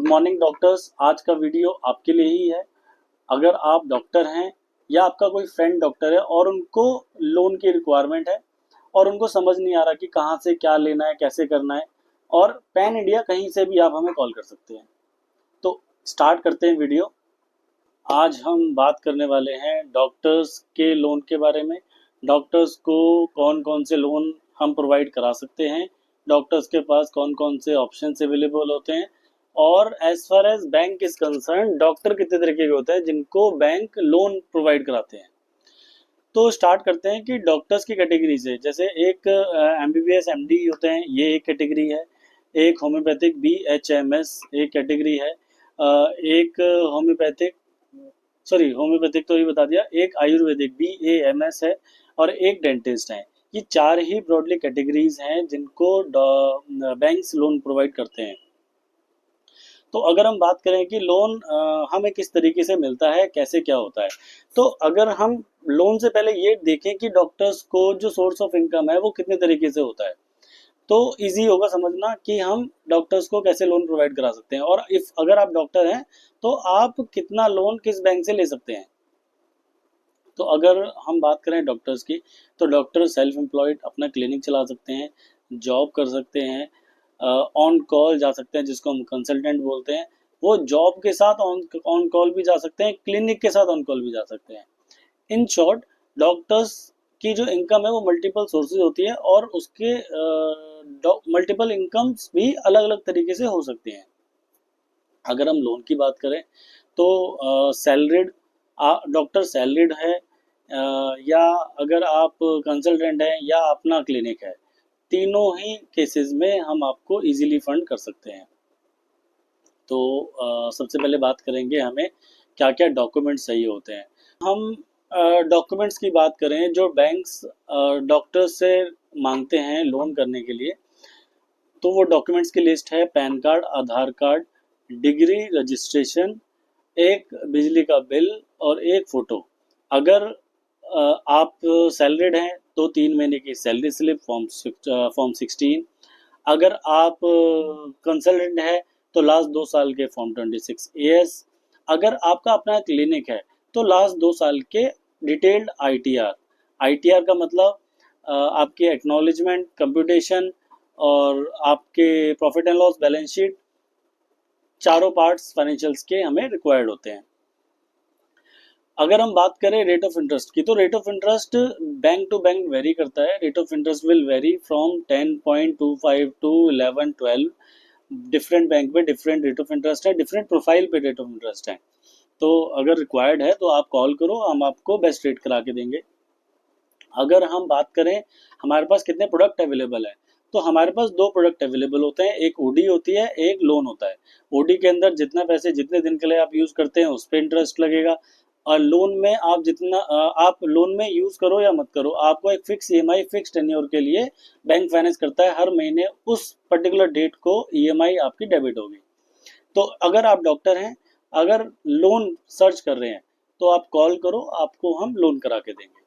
Good morning doctors. आज का video आपके लिए ही है। अगर आप डॉक्टर हैं या आपका कोई फ्रेंड डॉक्टर है और उनको लोन की रिक्वायरमेंट है और उनको समझ नहीं आ रहा कि कहाँ से क्या लेना है, कैसे करना है, और पैन इंडिया कहीं से भी आप हमें कॉल कर सकते हैं। तो स्टार्ट करते हैं वीडियो। आज हम बात करने वाले हैं डॉक्टर्स के लोन के बारे में। डॉक्टर्स को कौन कौन से लोन हम प्रोवाइड करा सकते हैं, डॉक्टर्स के पास कौन कौन से ऑप्शंस अवेलेबल होते हैं, और as far as bank is concern doctor कितने तरीके के होते हैं जिनको बैंक लोन प्रोवाइड कराते हैं। तो स्टार्ट करते हैं कि डॉक्टर्स की कैटेगरी से। जैसे एक एमबीबीएस एमडी होते हैं, ये एक कैटेगरी है। एक होम्योपैथिक बीएचएमएस एक कैटेगरी है। एक होम्योपैथिक होम्योपैथिक तो ये बता दिया। एक आयुर्वेदिक बीएएमएस है और एक डेंटिस्ट है। ये चार ही ब्रॉडली कैटेगरीज हैं जिनको बैंक्स लोन प्रोवाइड करते हैं। तो अगर हम बात करें कि लोन हमें किस तरीके से मिलता है, कैसे क्या होता है, तो अगर हम लोन से पहले ये देखें कि डॉक्टर्स को जो सोर्स ऑफ इनकम है वो कितने तरीके से होता है, तो इजी होगा समझना कि हम डॉक्टर्स को कैसे लोन प्रोवाइड करा सकते हैं। और इफ अगर आप डॉक्टर हैं तो आप कितना लोन किस बैंक से ले सकते हैं। तो अगर हम बात करें डॉक्टर्स की, तो डॉक्टर सेल्फ एम्प्लॉयड अपना क्लिनिक चला सकते हैं, जॉब कर सकते हैं, ऑन कॉल जा सकते हैं जिसको हम कंसल्टेंट बोलते हैं। वो जॉब के साथ ऑन कॉल भी जा सकते हैं, क्लिनिक के साथ ऑन कॉल भी जा सकते हैं। इन शॉर्ट, डॉक्टर्स की जो इनकम है वो मल्टीपल सोर्सेज होती है और उसके मल्टीपल इनकम्स भी अलग अलग तरीके से हो सकते हैं। अगर हम लोन की बात करें तो सैलरीड डॉक्टर सैलरीड है, या अगर आप कंसल्टेंट हैं या अपना क्लिनिक है, तीनों ही केसेस में हम आपको इजीली फंड कर सकते हैं। तो सबसे पहले बात करेंगे हमें क्या क्या डॉक्यूमेंट्स चाहिए होते हैं। हम डॉक्यूमेंट्स की बात करें जो बैंक्स डॉक्टर्स से मांगते हैं लोन करने के लिए, तो वो डॉक्यूमेंट्स की लिस्ट है: पैन कार्ड, आधार कार्ड, डिग्री रजिस्ट्रेशन, एक बिजली का बिल और एक फ़ोटो। अगर आप सैलरीड हैं तो 3 महीने की सैलरी स्लिप फॉर्म 16। अगर आप कंसल्टेंट है तो लास्ट 2 साल के फॉर्म 26 AS। अगर आपका अपना क्लिनिक है तो लास्ट 2 साल के डिटेल्ड ITR। ITR का मतलब आपके एक्नॉलेजमेंट, कंप्यूटेशन और आपके profit and loss balance sheet, चारों पार्ट्स फाइनेंशियल्स के हमें रिक्वायर्ड होते हैं। अगर हम बात करें रेट ऑफ इंटरेस्ट की, तो rate of interest bank to bank vary करता है। Rate of interest will vary from 10.25 to 11-12। Different bank में डिफरेंट रेट ऑफ इंटरेस्ट है, डिफरेंट प्रोफाइल पे रेट ऑफ इंटरेस्ट है। तो अगर रिक्वायर्ड है तो आप कॉल करो, हम आपको बेस्ट रेट करा के देंगे। अगर हम बात करें हमारे पास कितने प्रोडक्ट अवेलेबल है, तो हमारे पास 2 प्रोडक्ट अवेलेबल होते हैं। एक ओडी होती है, एक लोन होता है। ओडी के अंदर जितना पैसे जितने दिन के लिए आप यूज़ करते हैं उस पर इंटरेस्ट लगेगा, और लोन में आप जितना आप लोन में यूज़ करो या मत करो, आपको एक फिक्स EMI फिक्स टेन्योर के लिए बैंक फाइनेंस करता है। हर महीने उस पर्टिकुलर डेट को EMI आपकी डेबिट होगी। तो अगर आप डॉक्टर हैं, अगर लोन सर्च कर रहे हैं, तो आप कॉल करो, आपको हम लोन करा के देंगे।